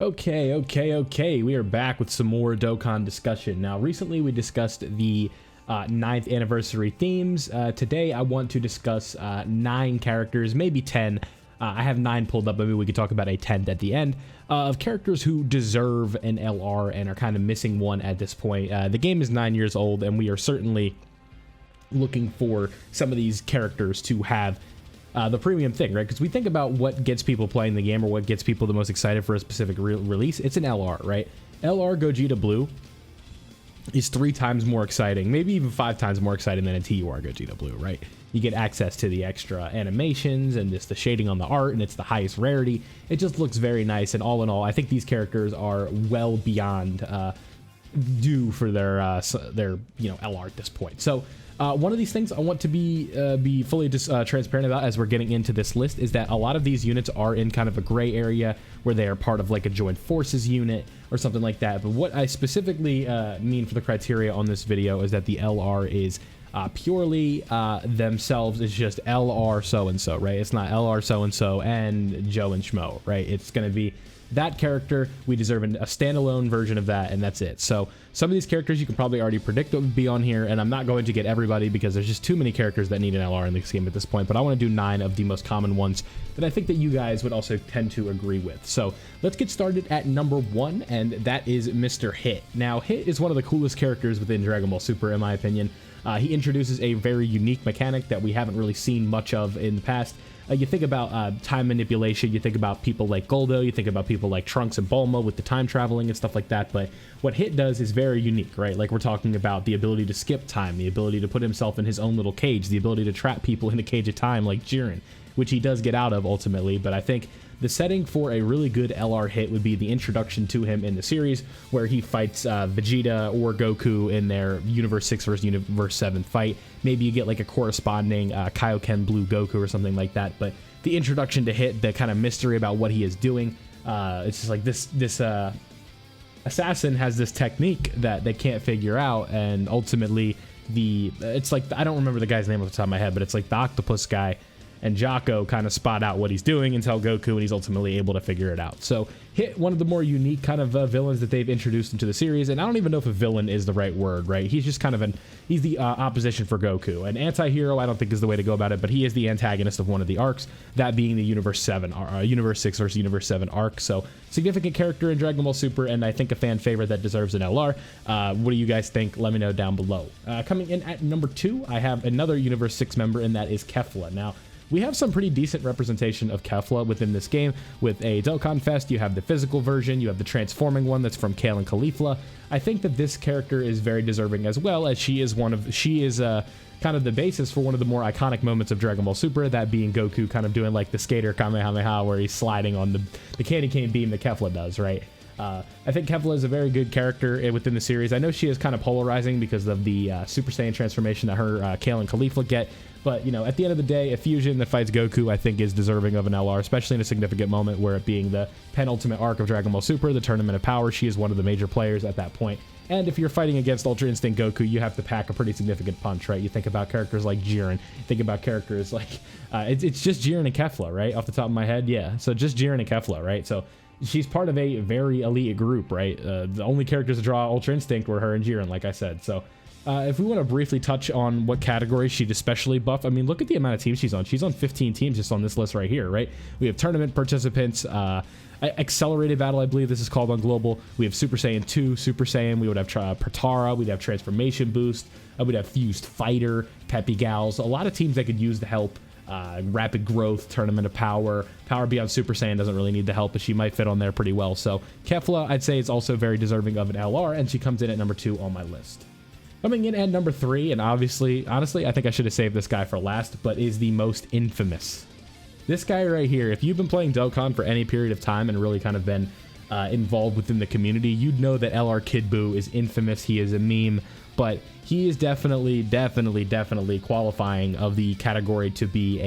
Okay. We are back with some more Dokkan discussion. Now, recently we discussed the 9th anniversary themes. Today I want to discuss 9 characters, maybe 10. I have 9 pulled up, maybe we could talk about a 10th at the end, of characters who deserve an LR and are kind of missing one at this point. The game is 9 years old, and we are certainly looking for some of these characters to have the premium thing, right? Because we think about what gets people playing the game or what gets people the most excited for a specific release. It's an LR, right? LR Gogeta Blue is 3 times more exciting, maybe even 5 times more exciting than a TUR Gogeta Blue, right? You get access to the extra animations and just the shading on the art, and it's the highest rarity. It just looks very nice, and all in all, I think these characters are well beyond due for their LR at this point. So one of these things I want to be fully transparent about as we're getting into this list is that a lot of these units are in kind of a gray area where they are part of like a joint forces unit or something like that. But what I specifically mean for the criteria on this video is that the LR is purely themselves. It's just LR so-and-so, right? It's not LR so-and-so and Joe and Schmo, right? It's going to be that character. We deserve a standalone version of that, and that's it. So some of these characters you can probably already predict what would be on here, and I'm not going to get everybody because there's just too many characters that need an LR in this game at this point, but I want to do 9 of the most common ones that I think that you guys would also tend to agree with. So let's get started at number 1, and that is Mr. Hit. Now, Hit is one of the coolest characters within Dragon Ball Super, in my opinion. He introduces a very unique mechanic that we haven't really seen much of in the past. You think about time manipulation, you think about people like Goldo, you think about people like Trunks and Bulma with the time traveling and stuff like that, but what Hit does is very unique, right? Like, we're talking about the ability to skip time, the ability to put himself in his own little cage, the ability to trap people in a cage of time like Jiren, which he does get out of ultimately. But I think the setting for a really good LR Hit would be the introduction to him in the series where he fights Vegeta or Goku in their Universe 6 versus Universe 7 fight. Maybe you get like a corresponding Kaioken Blue Goku or something like that, but the introduction to Hit, the kind of mystery about what he is doing, it's just like this assassin has this technique that they can't figure out, and ultimately it's like, I don't remember the guy's name off the top of my head, but it's like the octopus guy and Jocko kind of spot out what he's doing and tell Goku, and he's ultimately able to figure it out. So Hit, one of the more unique kind of villains that they've introduced into the series, and I don't even know if a villain is the right word, right? He's just kind of he's the opposition for Goku. An anti-hero, I don't think is the way to go about it, but he is the antagonist of one of the arcs, that being the Universe 6 versus Universe 7 arc. So significant character in Dragon Ball Super, and I think a fan favorite that deserves an LR. What do you guys think? Let me know down below. Coming in at number 2, I have another Universe 6 member, and that is Kefla. Now, we have some pretty decent representation of Kefla within this game. With a Dokkan Fest, you have the physical version, you have the transforming one that's from Kale and Caulifla. I think that this character is very deserving as well, as she is kind of the basis for one of the more iconic moments of Dragon Ball Super, that being Goku kind of doing like the skater Kamehameha where he's sliding on the candy cane beam that Kefla does, right? I think Kefla is a very good character within the series. I know she is kind of polarizing because of the Super Saiyan transformation that her Kale and Caulifla get, but, you know, at the end of the day, a fusion that fights Goku, I think, is deserving of an LR, especially in a significant moment where it being the penultimate arc of Dragon Ball Super, the Tournament of Power. She is one of the major players at that point. And if you're fighting against Ultra Instinct Goku, you have to pack a pretty significant punch, right? You think about characters like Jiren, think about characters like, it's just Jiren and Kefla, right? Off the top of my head, yeah. So just Jiren and Kefla, right? So she's part of a very elite group, right? The only characters to draw Ultra Instinct were her and Jiren, like I said. So if we want to briefly touch on what categories she'd especially buff, I mean, look at the amount of teams she's on. She's on 15 teams just on this list right here, right? We have tournament participants, accelerated battle, I believe this is called on global. We have Super Saiyan 2, Super Saiyan. We would have Protara. We'd have Transformation Boost. We'd have Fused Fighter, Peppy Gals. A lot of teams that could use the help. Rapid Growth, Tournament of Power. Power Beyond Super Saiyan doesn't really need the help, but she might fit on there pretty well. So Kefla, I'd say, is also very deserving of an LR, and she comes in at number 2 on my list. Coming in at number 3, and honestly, I think I should have saved this guy for last, but is the most infamous. This guy right here, if you've been playing Dokkan for any period of time and really kind of been involved within the community, you'd know that LR Kid Buu is infamous. He is a meme, but he is definitely qualifying of the category to be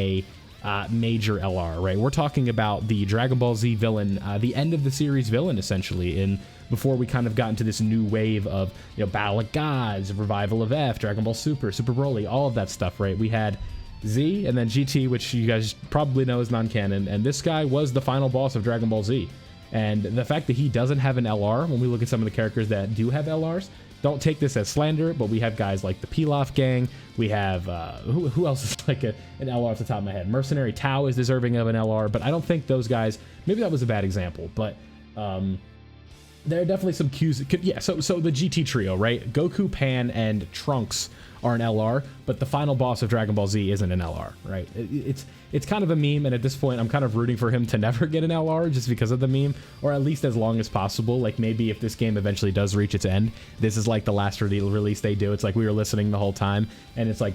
a major LR, right? We're talking about the Dragon Ball Z villain, the end of the series villain, essentially, before we kind of got into this new wave of, you know, Battle of Gods, Revival of F, Dragon Ball Super, Super Broly, all of that stuff, right? We had Z and then GT, which you guys probably know is non-canon, and this guy was the final boss of Dragon Ball Z. And the fact that he doesn't have an LR, when we look at some of the characters that do have LRs, don't take this as slander, but we have guys like the Pilaf gang. We have, who else is like an LR off the top of my head? Mercenary Tau is deserving of an LR, but I don't think those guys, maybe that was a bad example, but there are definitely some cues. Yeah, so the GT trio, right? Goku, Pan, and Trunks are an LR, but the final boss of Dragon Ball Z isn't an LR, right? It's kind of a meme, and at this point, I'm kind of rooting for him to never get an LR just because of the meme, or at least as long as possible. Like, maybe if this game eventually does reach its end, this is like the last release they do. It's like we were listening the whole time, and it's like,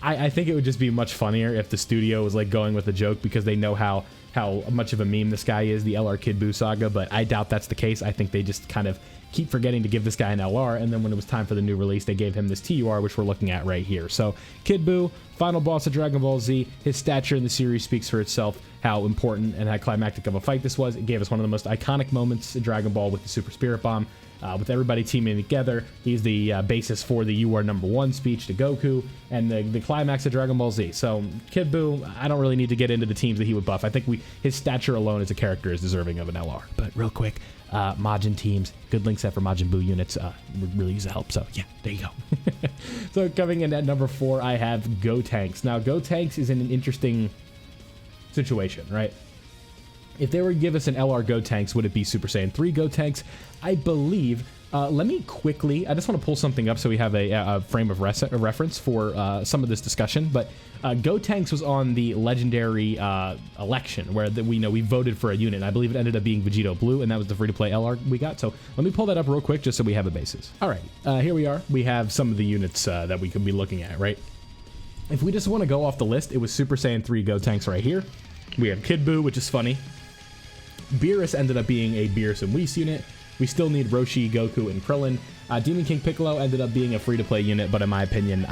I think it would just be much funnier if the studio was like going with the joke, because they know how much of a meme this guy is, the LR Kid Buu saga, but I doubt that's the case. I think they just kind of keep forgetting to give this guy an LR, and then when it was time for the new release, they gave him this TUR, which we're looking at right here. So Kid Buu, final boss of Dragon Ball Z, his stature in the series speaks for itself, how important and how climactic of a fight this was. It gave us one of the most iconic moments in Dragon Ball with the Super Spirit Bomb. With everybody teaming together, he's the basis for the "You Are Number One" speech to Goku, and the climax of Dragon Ball Z. So Kid Buu, I don't really need to get into the teams that he would buff. I think his stature alone as a character is deserving of an LR. But real quick, Majin teams, good link set for Majin Buu units would really use the help. So yeah, there you go. So coming in at number 4, I have Gotenks. Now Gotenks is in an interesting situation, right? If they were to give us an LR Gotenks, would it be Super Saiyan 3 Gotenks? I believe. Let me quickly, I just want to pull something up so we have a frame of reference for some of this discussion. But Gotenks was on the legendary election where we voted for a unit. And I believe it ended up being Vegito Blue, and that was the free-to-play LR we got. So let me pull that up real quick just so we have a basis. All right, here we are. We have some of the units that we could be looking at, right? If we just want to go off the list, it was Super Saiyan 3 Gotenks right here. We have Kid Buu, which is funny. Beerus ended up being a Beerus and Whis unit. We still need Roshi, Goku, and Krillin. Demon King Piccolo ended up being a free-to-play unit, but in my opinion,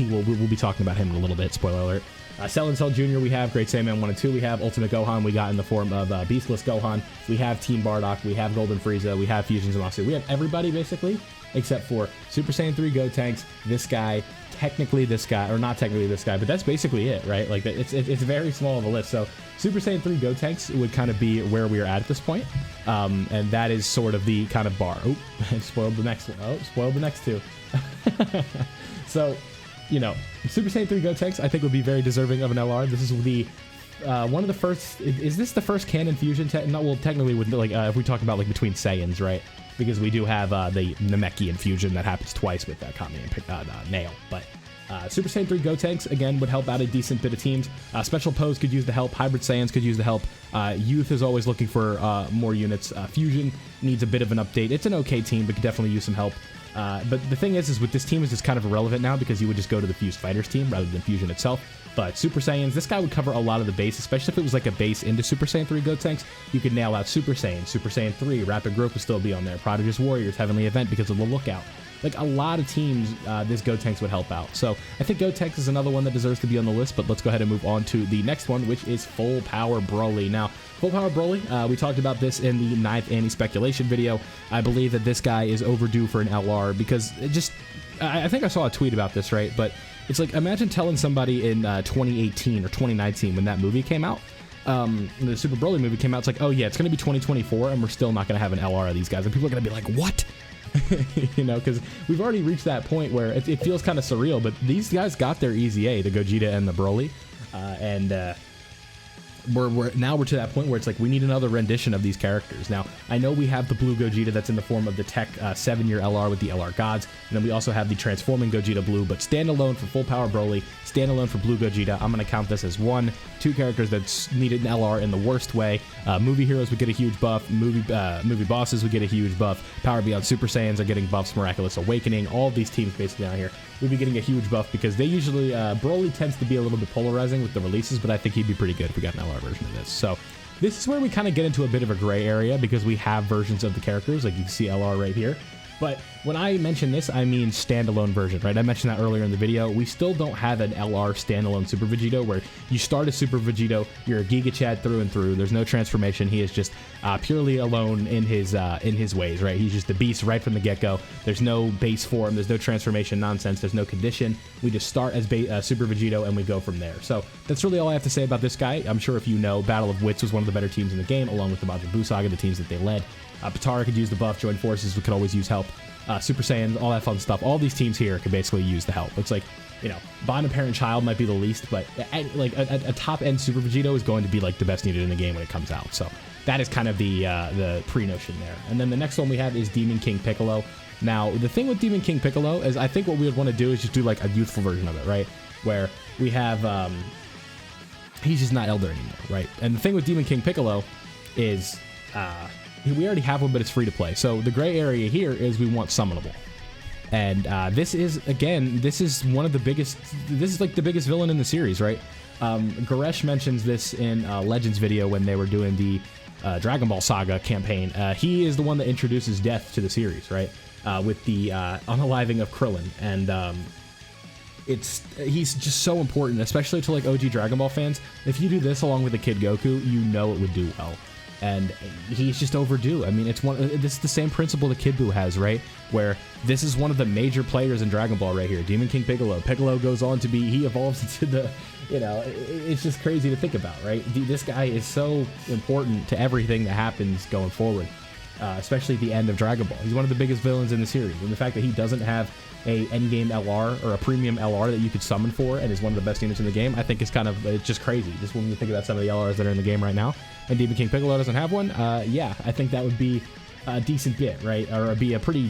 we'll be talking about him in a little bit, spoiler alert. Cell and Cell Jr. we have, Great Saiyaman 1 and 2 we have, Ultimate Gohan we got in the form of Beastless Gohan, we have Team Bardock, we have Golden Frieza, we have Fusion Zamasu, we have everybody basically, except for Super Saiyan 3 Gotenks, this guy, technically this guy, or not technically this guy, but that's basically it, right? Like, it's very small of a list. So Super Saiyan 3 Gotenks would kind of be where we are at this point, and that is sort of the kind of bar. Oh, spoiled the next one. Oh, spoiled the next two. So, Super Saiyan 3 Gotenks I think would be very deserving of an LR. This is the one of the first. Is this the first canon fusion? Technically, with if we talk about between Saiyans, right? Because we do have the Namekian fusion that happens twice with Kami and Nail. But Super Saiyan 3 Gotenks, again, would help out a decent bit of teams. Special Pose could use the help. Hybrid Saiyans could use the help. Youth is always looking for more units. Fusion needs a bit of an update. It's an okay team, but could definitely use some help. But the thing is with this team is just kind of irrelevant now because you would just go to the Fused Fighters team rather than Fusion itself. But Super Saiyans, this guy would cover a lot of the base, especially if it was like a base into Super Saiyan 3 Gotenks. You could nail out Super Saiyan 3, Rapid Growth would still be on there, Prodigious Warriors, Heavenly Event because of the Lookout. Like a lot of teams, this Gotenks would help out. So I think Gotenks is another one that deserves to be on the list, but let's go ahead and move on to the next one, which is Full Power Broly. Now, Full Power Broly, we talked about this in the 9th anti-speculation video. I believe that this guy is overdue for an LR because I think I saw a tweet about this, right? But it's like, imagine telling somebody in 2018 or 2019 when that movie came out, the Super Broly movie came out, it's like, oh yeah, it's going to be 2024 and we're still not going to have an LR of these guys. And people are going to be like, what? Because we've already reached that point where it feels kind of surreal, but these guys got their Easy A, the Gogeta and the Broly, and we're to that point where it's like we need another rendition of these characters. Now, I know we have the Blue Gogeta that's in the form of the Tech 7-year LR with the LR Gods, and then we also have the Transforming Gogeta Blue, but standalone for Full Power Broly, standalone for Blue Gogeta, I'm going to count this as two characters that's needed an LR in the worst way. Movie heroes would get a huge buff, movie bosses would get a huge buff, Power Beyond Super Saiyans are getting buffs, Miraculous Awakening, all of these teams basically out here would be getting a huge buff because they usually, Broly tends to be a little bit polarizing with the releases, but I think he'd be pretty good if we got an LR version of this. So this is where we kind of get into a bit of a gray area because we have versions of the characters, like you can see LR right here. But when I mention this, I mean standalone version, right? I mentioned that earlier in the video. We still don't have an LR standalone Super Vegito where you start as Super Vegito, you're a Giga Chad through and through. There's no transformation. He is just purely alone in his ways, right? He's just a beast right from the get-go. There's no base form. There's no transformation nonsense. There's no condition. We just start as Super Vegito and we go from there. So that's really all I have to say about this guy. I'm sure if you know, Battle of Wits was one of the better teams in the game, along with the Majin Buu Saga, the teams that they led. Patara could use the buff, join forces, we could always use help. Super Saiyan, all that fun stuff. All these teams here could basically use the help. It's like, you know, Bond and Parent Child might be the least, but like a top-end Super Vegito is going to be like the best needed in the game when it comes out. So that is kind of the pre-notion there. And then the next one we have is Demon King Piccolo. Now, the thing with Demon King Piccolo is I think what we would want to do is just do like a youthful version of it, right? Where we have, he's just not Elder anymore, right? And the thing with Demon King Piccolo is, we already have one, but it's free to play. So the gray area here is we want summonable. And this is, again, this is one of the biggest, this is like the biggest villain in the series, right? Goresh mentions this in Legends video when they were doing the Dragon Ball Saga campaign. He is the one that introduces death to the series, right? With the unaliving of Krillin. And he's just so important, especially to like OG Dragon Ball fans. If you do this along with the Kid Goku, you know it would do well. And he's just overdue. I mean, this is the same principle that Kid Buu has, right? Where this is one of the major players in Dragon Ball right here. Demon King Piccolo. Piccolo goes on to be, he evolves into the, you know, it's just crazy to think about, right? This guy is so important to everything that happens going forward, especially the end of Dragon Ball. He's one of the biggest villains in the series. And the fact that he doesn't have a endgame LR or a premium LR that you could summon for and is one of the best units in the game, I think is kind of, it's just crazy. Just when you think about some of the LRs that are in the game right now, and Demon King Piccolo doesn't have one, yeah, I think that would be a decent bit, right? Or it'd be a pretty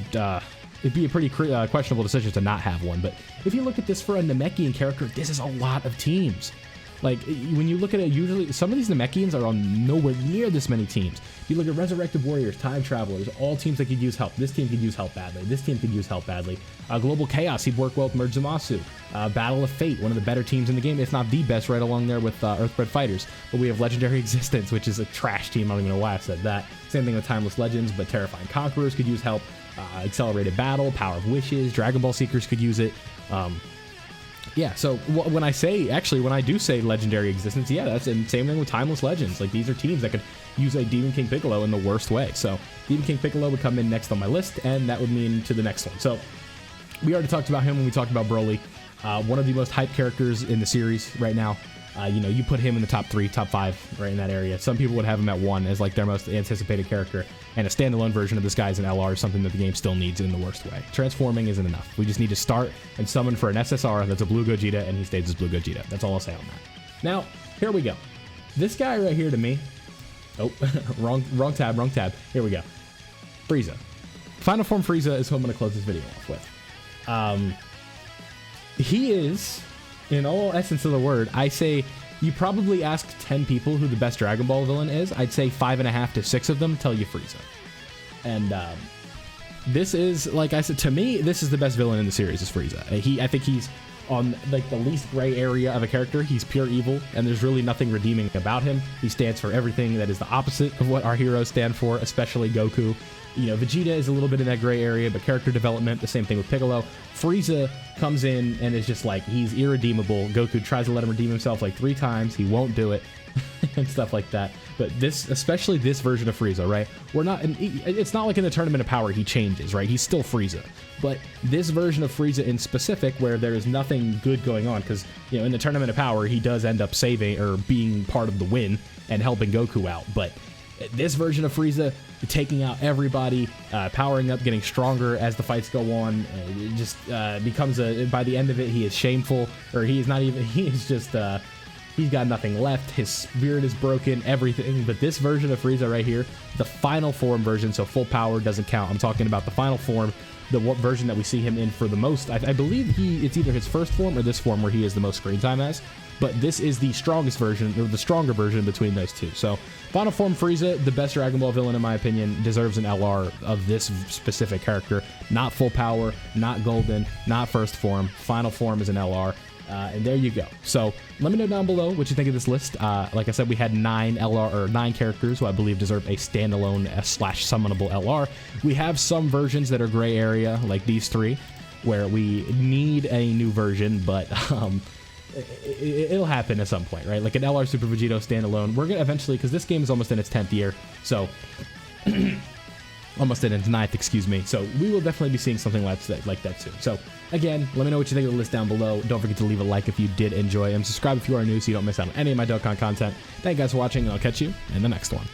questionable decision to not have one. But if you look at this for a Namekian character, this is a lot of teams. Like, when you look at it, usually some of these Namekians are on nowhere near this many teams. If you look at Resurrected Warriors, Time Travelers, all teams that could use help. This team could use help badly. This team could use help badly. Global Chaos, he'd work well with Merge Zamasu. Battle of Fate, one of the better teams in the game, if not the best, right along there with Earthbred Fighters. But we have Legendary Existence, which is a trash team. I don't even know why I said that. Same thing with Timeless Legends, but Terrifying Conquerors could use help. Accelerated Battle, Power of Wishes, Dragon Ball Seekers could use it. Yeah, so when I do say Legendary Existence, yeah, that's the same thing with Timeless Legends. Like, these are teams that could use a Demon King Piccolo in the worst way. So Demon King Piccolo would come in next on my list, and that would mean to the next one. So we already talked about him when we talked about Broly. One of the most hyped characters in the series right now. You know, you put him in the top 3, top 5, right in that area. Some people would have him at 1 as like their most anticipated character, and a standalone version of this guy as an LR is something that the game still needs in the worst way. Transforming isn't enough. We just need to start and summon for an SSR that's a Blue Gogeta, and he stays as Blue Gogeta. That's all I'll say on that. Now, here we go. This guy right here to me, oh, wrong tab. Here we go. Frieza. Final Form Frieza is who I'm going to close this video off with. He is, in all essence of the word, I say you probably ask 10 people who the best Dragon Ball villain is. I'd say 5.5 to 6 of them tell you Frieza. And this is, like I said, to me, this is the best villain in the series is Frieza. I think he's on like the least gray area of a character. He's pure evil, and there's really nothing redeeming about him. He stands for everything that is the opposite of what our heroes stand for, especially Goku. You know, Vegeta is a little bit in that gray area, but character development, the same thing with Piccolo. Frieza comes in and is just like, he's irredeemable. Goku tries to let him redeem himself like 3 times. He won't do it and stuff like that. But this, especially this version of Frieza, right? It's not like in the Tournament of Power he changes, right? He's still Frieza. But this version of Frieza in specific, where there is nothing good going on, because, you know, in the Tournament of Power, he does end up saving or being part of the win and helping Goku out. But this version of Frieza, taking out everybody, powering up, getting stronger as the fights go on, it just becomes by the end of it, he is shameful, or he is not even, he is just, he's got nothing left, his spirit is broken, everything. But this version of Frieza right here, the final form version, so full power doesn't count, I'm talking about the final form, the version that we see him in for the most. I believe it's either his first form or this form where he has the most screen time as, but this is the strongest version, or the stronger version between those two. So Final Form Frieza, the best Dragon Ball villain in my opinion, deserves an LR of this specific character. Not full power, not golden, not first form. Final form is an LR. And there you go. So let me know down below what you think of this list. Like I said, we had 9 LR or 9 characters who I believe deserve a standalone slash summonable LR. We have some versions that are gray area, like these 3, where we need a new version, but it'll happen at some point, right? Like an LR Super Vegito standalone. We're gonna eventually, because this game is almost in its 10th year, so almost in its 9th, excuse me. So we will definitely be seeing something like that soon. So again, let me know what you think of the list down below. Don't forget to leave a like if you did enjoy, and subscribe if you are new so you don't miss out on any of my Dokkan content. Thank you guys for watching, and I'll catch you in the next one.